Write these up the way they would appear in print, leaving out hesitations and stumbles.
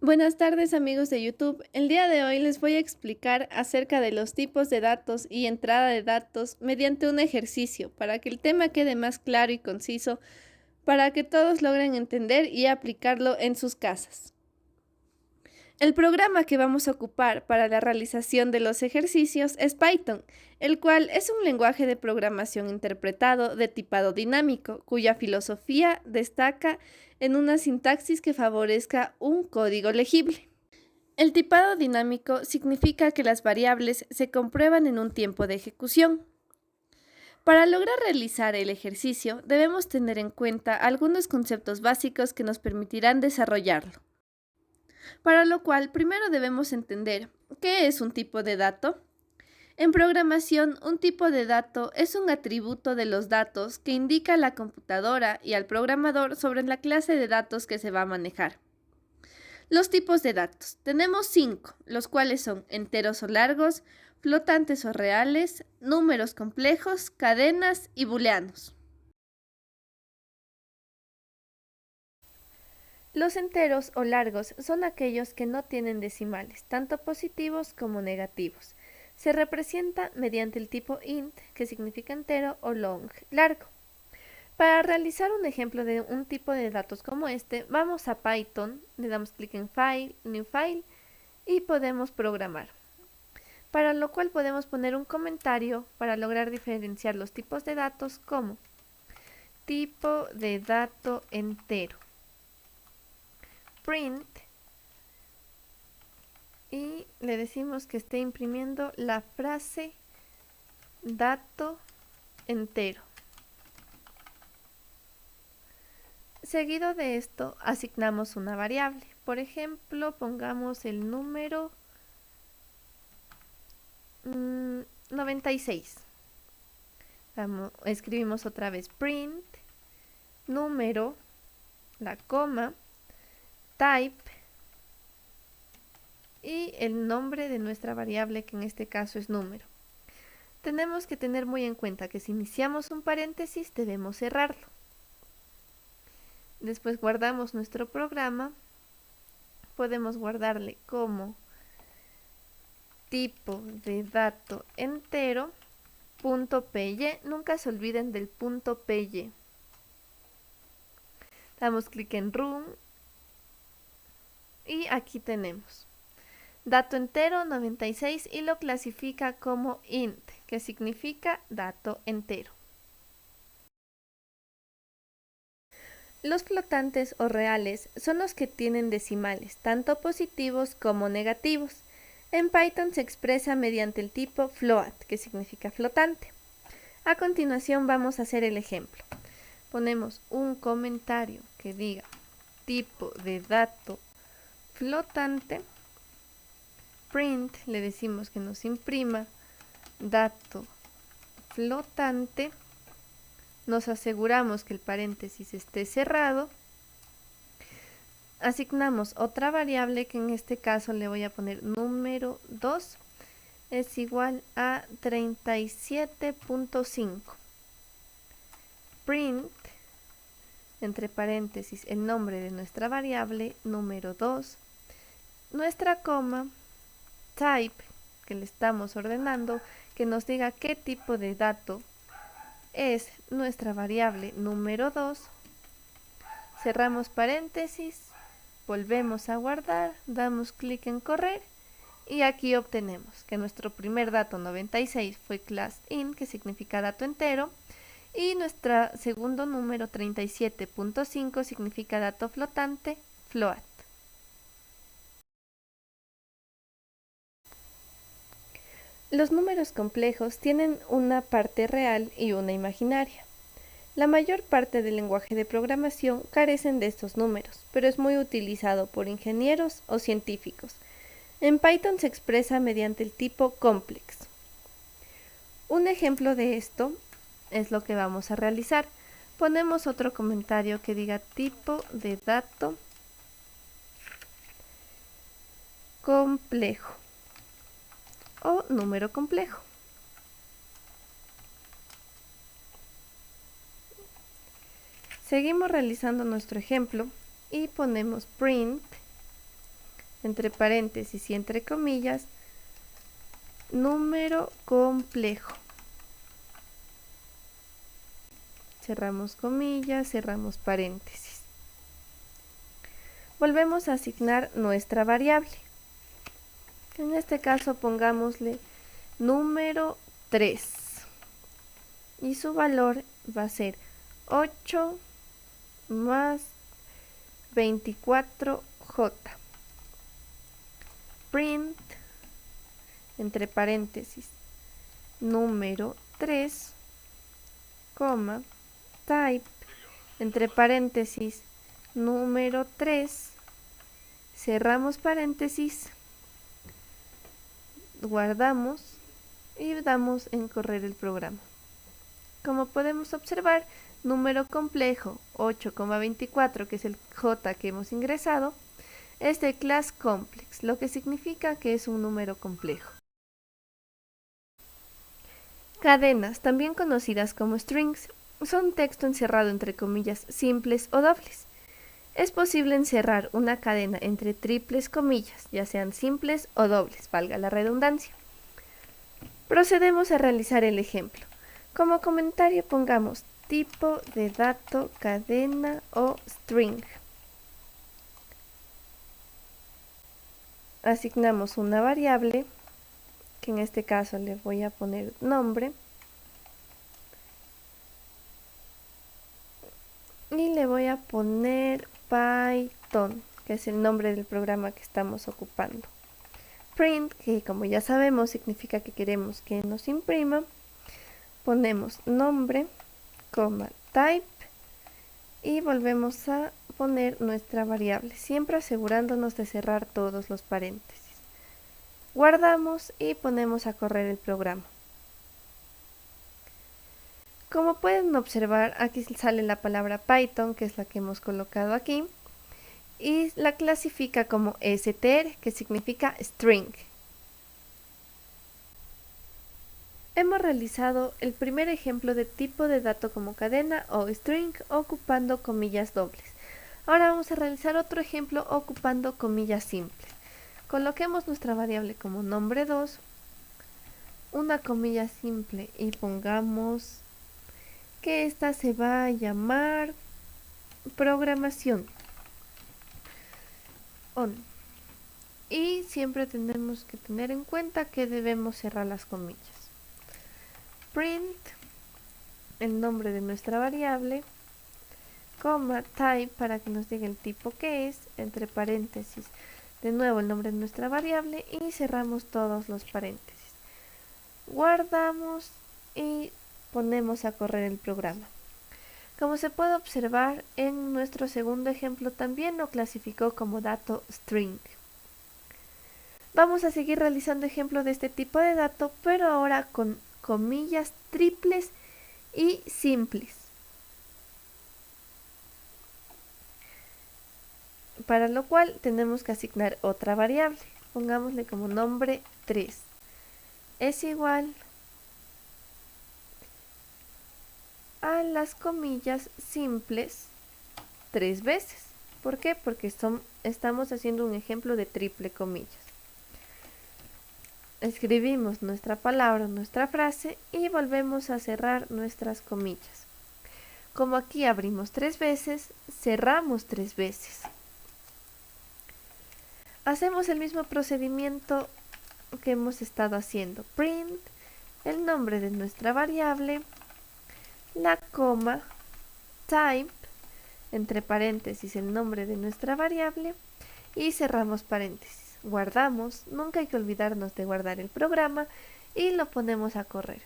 Buenas tardes amigos de YouTube. El día de hoy les voy a explicar acerca de los tipos de datos y entrada de datos mediante un ejercicio para que el tema quede más claro y conciso, para que todos logren entender y aplicarlo en sus casas. El programa que vamos a ocupar para la realización de los ejercicios es Python, el cual es un lenguaje de programación interpretado de tipado dinámico, cuya filosofía destaca en una sintaxis que favorezca un código legible. El tipado dinámico significa que las variables se comprueban en un tiempo de ejecución. Para lograr realizar el ejercicio, debemos tener en cuenta algunos conceptos básicos que nos permitirán desarrollarlo. Para lo cual, primero debemos entender qué es un tipo de dato. En programación, un tipo de dato es un atributo de los datos que indica a la computadora y al programador sobre la clase de datos que se va a manejar. Los tipos de datos. Tenemos 5, los cuales son enteros o largos, flotantes o reales, números complejos, cadenas y booleanos. Los enteros o largos son aquellos que no tienen decimales, tanto positivos como negativos. Se representa mediante el tipo int, que significa entero, o long, largo. Para realizar un ejemplo de un tipo de datos como este, vamos a Python, le damos clic en File, New File y podemos programar. Para lo cual podemos poner un comentario para lograr diferenciar los tipos de datos como tipo de dato entero, print, y le decimos que esté imprimiendo la frase dato entero. Seguido de esto, asignamos una variable. Por ejemplo, pongamos el número 96. Escribimos otra vez print, número, la coma, type y el nombre de nuestra variable, que en este caso es número. Tenemos que tener muy en cuenta que si iniciamos un paréntesis debemos cerrarlo. Después guardamos nuestro programa. Podemos guardarle como tipo de dato entero .py. Nunca se olviden del .py. Damos clic en Run y aquí tenemos dato entero 96 y lo clasifica como int, que significa dato entero. Los flotantes o reales son los que tienen decimales, tanto positivos como negativos. En Python se expresa mediante el tipo float, que significa flotante. A continuación vamos a hacer el ejemplo. Ponemos un comentario que diga tipo de dato flotante, print, le decimos que nos imprima dato flotante, nos aseguramos que el paréntesis esté cerrado, asignamos otra variable que en este caso le voy a poner número 2 es igual a 37.5, print, entre paréntesis, el nombre de nuestra variable, número 2, nuestra coma, type, que le estamos ordenando, que nos diga qué tipo de dato es nuestra variable número 2, cerramos paréntesis, volvemos a guardar, damos clic en correr y aquí obtenemos que nuestro primer dato 96 fue class int, que significa dato entero, y nuestro segundo número 37.5 significa dato flotante, float. Los números complejos tienen una parte real y una imaginaria. La mayor parte del lenguaje de programación carecen de estos números, pero es muy utilizado por ingenieros o científicos. En Python se expresa mediante el tipo complex. Un ejemplo de esto es lo que vamos a realizar. Ponemos otro comentario que diga tipo de dato complejo o número complejo. Seguimos realizando nuestro ejemplo y ponemos print entre paréntesis y entre comillas, número complejo. Cerramos comillas, cerramos paréntesis. Volvemos a asignar nuestra variable. En este caso pongámosle número 3 y su valor va a ser 8 más 24J. Print, entre paréntesis, número 3, coma, type, entre paréntesis, número 3, cerramos paréntesis, guardamos y damos en correr el programa. Como podemos observar, número complejo 8,24, que es el J que hemos ingresado, es de class complex, lo que significa que es un número complejo. Cadenas, también conocidas como strings, son texto encerrado entre comillas simples o dobles. Es posible encerrar una cadena entre triples comillas, ya sean simples o dobles, valga la redundancia. Procedemos a realizar el ejemplo. Como comentario pongamos tipo de dato, cadena o string. Asignamos una variable, que en este caso le voy a poner nombre. Y le voy a poner Python, que es el nombre del programa que estamos ocupando. Print, que como ya sabemos significa que queremos que nos imprima. Ponemos nombre, coma, type y volvemos a poner nuestra variable, siempre asegurándonos de cerrar todos los paréntesis. Guardamos y ponemos a correr el programa. Como pueden observar, aquí sale la palabra Python, que es la que hemos colocado aquí, y la clasifica como str, que significa string. Hemos realizado el primer ejemplo de tipo de dato como cadena o string ocupando comillas dobles. Ahora vamos a realizar otro ejemplo ocupando comillas simples. Coloquemos nuestra variable como nombre 2, una comilla simple y pongamos que esta se va a llamar programación. On. Y siempre tenemos que tener en cuenta que debemos cerrar las comillas. Print, el nombre de nuestra variable, coma, type para que nos diga el tipo que es, entre paréntesis, de nuevo el nombre de nuestra variable y cerramos todos los paréntesis. Guardamos y ponemos a correr el programa. Como se puede observar, en nuestro segundo ejemplo también lo clasificó como dato string. Vamos a seguir realizando ejemplos de este tipo de dato, pero ahora con comillas triples y simples. Para lo cual tenemos que asignar otra variable. Pongámosle como nombre 3. Es igual a las comillas simples 3 veces. ¿Por qué? Porque estamos haciendo un ejemplo de triple comillas. Escribimos nuestra palabra, nuestra frase y volvemos a cerrar nuestras comillas. Como aquí abrimos 3 veces, cerramos 3 veces. Hacemos el mismo procedimiento que hemos estado haciendo. Print, el nombre de nuestra variable, la coma, type, entre paréntesis el nombre de nuestra variable y cerramos paréntesis. Guardamos, nunca hay que olvidarnos de guardar el programa y lo ponemos a correr.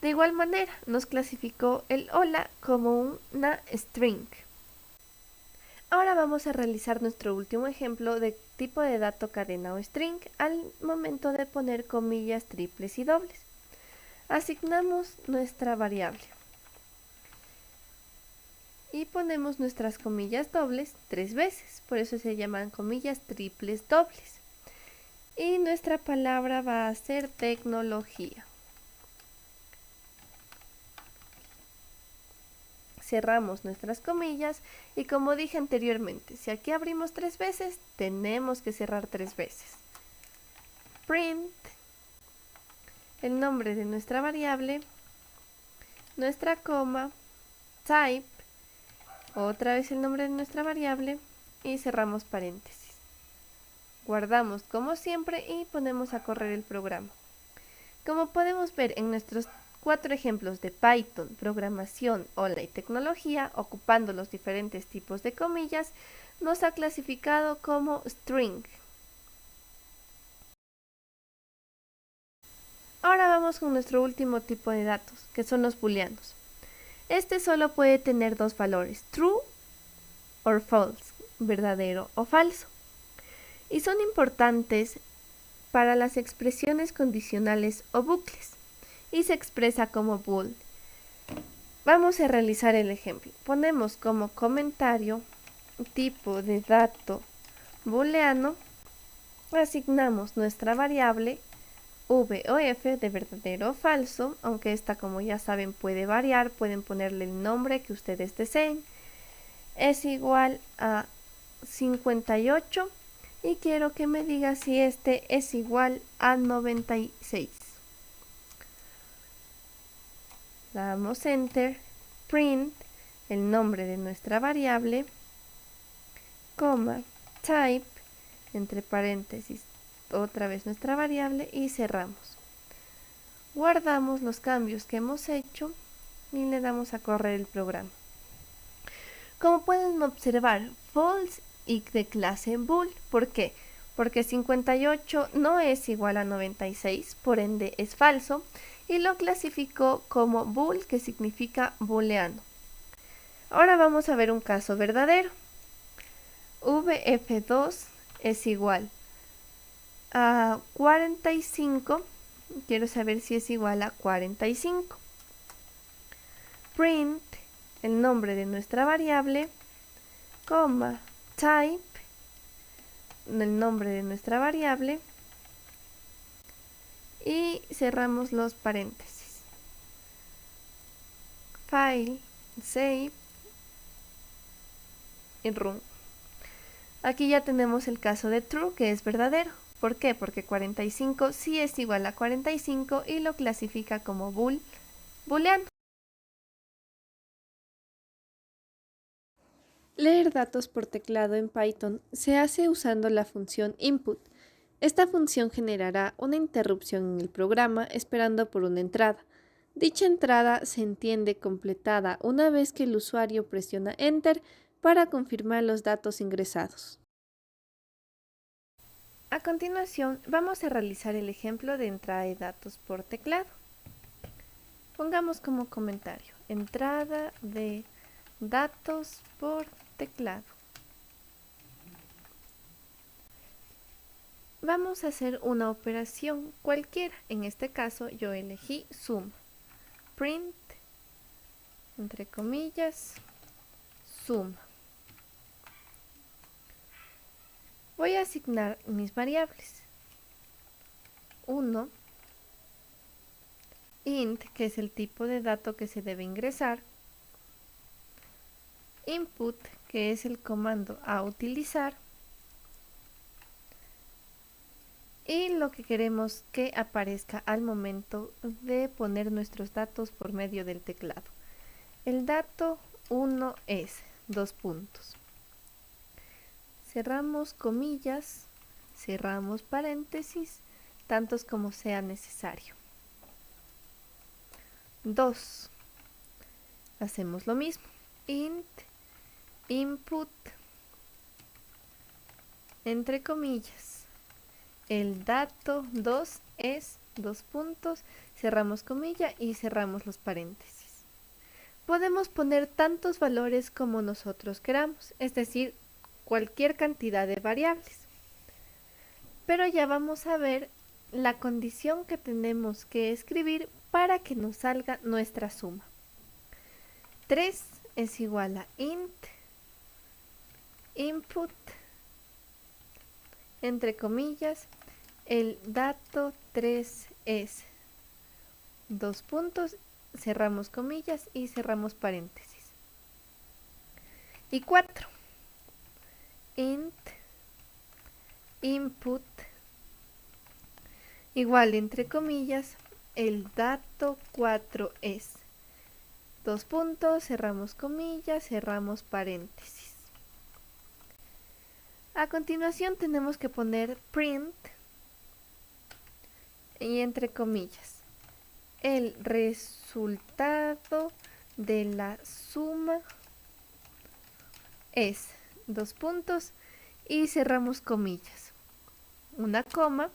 De igual manera, nos clasificó el hola como una string. Ahora vamos a realizar nuestro último ejemplo de tipo de dato cadena o string al momento de poner comillas triples y dobles. Asignamos nuestra variable y ponemos nuestras comillas dobles 3 veces, por eso se llaman comillas triples dobles. Y nuestra palabra va a ser tecnología. cerramos nuestras comillas y como dije anteriormente, si aquí abrimos 3 veces, tenemos que cerrar 3 veces. Print, el nombre de nuestra variable, nuestra coma, type, otra vez el nombre de nuestra variable y cerramos paréntesis. Guardamos como siempre y ponemos a correr el programa. Como podemos ver en nuestros 4 ejemplos de Python, programación, hola y tecnología, ocupando los diferentes tipos de comillas, nos ha clasificado como string. Ahora vamos con nuestro último tipo de datos, que son los booleanos. Este solo puede tener 2 valores, true or false, verdadero o falso. Y son importantes para las expresiones condicionales o bucles, y se expresa como bool. Vamos a realizar el ejemplo. Ponemos como comentario tipo de dato booleano, asignamos nuestra variable v o f de verdadero o falso, aunque esta, como ya saben, puede variar, pueden ponerle el nombre que ustedes deseen. Es igual a 58 y quiero que me diga si este es igual a 96. Damos enter, print, el nombre de nuestra variable, coma, type, entre paréntesis, otra vez nuestra variable y cerramos. Guardamos los cambios que hemos hecho y le damos a correr el programa. Como pueden observar, false y de clase bool. ¿Por qué? Porque 58 no es igual a 96, por ende es falso, y lo clasificó como bool, que significa booleano. Ahora vamos a ver un caso verdadero. vf2 es igual a 45, quiero saber si es igual a 45. Print, el nombre de nuestra variable, coma, type, el nombre de nuestra variable, y cerramos los paréntesis. File, save y run. Aquí ya tenemos el caso de true, que es verdadero. ¿Por qué? Porque 45 sí es igual a 45 y lo clasifica como booleano. Leer datos por teclado en Python se hace usando la función input. Esta función generará una interrupción en el programa esperando por una entrada. Dicha entrada se entiende completada una vez que el usuario presiona Enter para confirmar los datos ingresados. A continuación, vamos a realizar el ejemplo de entrada de datos por teclado. Pongamos como comentario, entrada de datos por teclado. Vamos a hacer una operación cualquiera. En este caso yo elegí suma. Print, entre comillas, suma. Voy a asignar mis variables. 1, int, que es el tipo de dato que se debe ingresar. Input, que es el comando a utilizar. Y lo que queremos que aparezca al momento de poner nuestros datos por medio del teclado. El dato 1 es 2 puntos. Cerramos comillas, cerramos paréntesis, tantos como sea necesario. 2. Hacemos lo mismo. Int, input, entre comillas. El dato 2 es 2 puntos, cerramos comilla y cerramos los paréntesis. Podemos poner tantos valores como nosotros queramos, es decir, cualquier cantidad de variables. Pero ya vamos a ver la condición que tenemos que escribir para que nos salga nuestra suma. 3 es igual a int, input, entre comillas, el dato 3 es 2 puntos, cerramos comillas y cerramos paréntesis. y 4. Int input igual entre comillas el dato 4 es, dos puntos, cerramos comillas, cerramos paréntesis. A continuación tenemos que poner print y entre comillas el resultado de la suma es, dos puntos y cerramos comillas, una coma.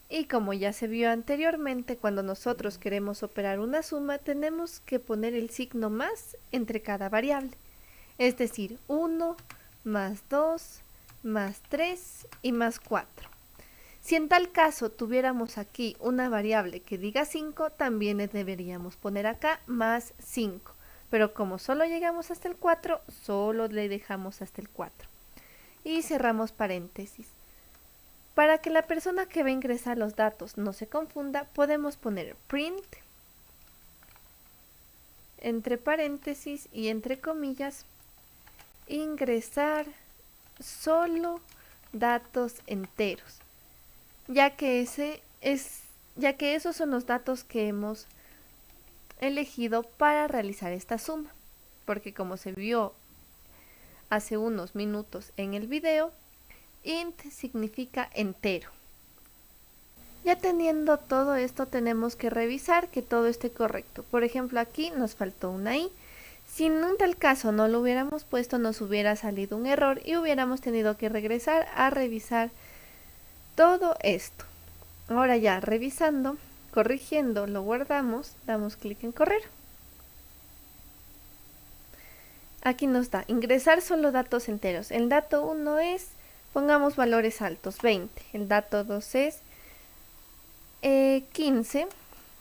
Y como ya se vio anteriormente, cuando nosotros queremos operar una suma, tenemos que poner el signo más entre cada variable. Es decir, 1, más 2, más 3 y más 4. Si en tal caso tuviéramos aquí una variable que diga 5, también le deberíamos poner acá más 5. Pero como solo llegamos hasta el 4, solo le dejamos hasta el 4. Y cerramos paréntesis. Para que la persona que va a ingresar los datos no se confunda, podemos poner print, entre paréntesis y entre comillas, ingresar solo datos enteros, ya que esos son los datos que hemos elegido para realizar esta suma, porque como se vio hace unos minutos en el video, int significa entero. Ya teniendo todo esto, tenemos que revisar que todo esté correcto. Por ejemplo, aquí nos faltó una i. Si en un tal caso no lo hubiéramos puesto, nos hubiera salido un error y hubiéramos tenido que regresar a revisar todo esto. Ahora ya revisando, corrigiendo, lo guardamos, damos clic en correr. Aquí nos da ingresar solo datos enteros. El dato 1 es, pongamos valores altos, 20. El dato 2 es 15.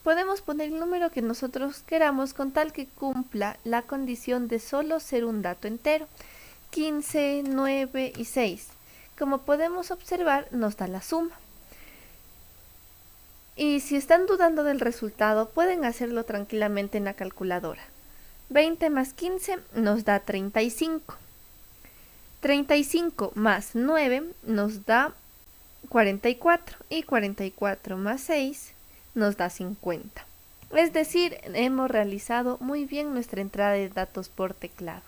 Podemos poner el número que nosotros queramos con tal que cumpla la condición de solo ser un dato entero. 15, 9 y 6. Como podemos observar, nos da la suma. Y si están dudando del resultado, pueden hacerlo tranquilamente en la calculadora. 20 más 15 nos da 35. 35 más 9 nos da 44 y 44 más 6 nos da 50. Es decir, hemos realizado muy bien nuestra entrada de datos por teclado.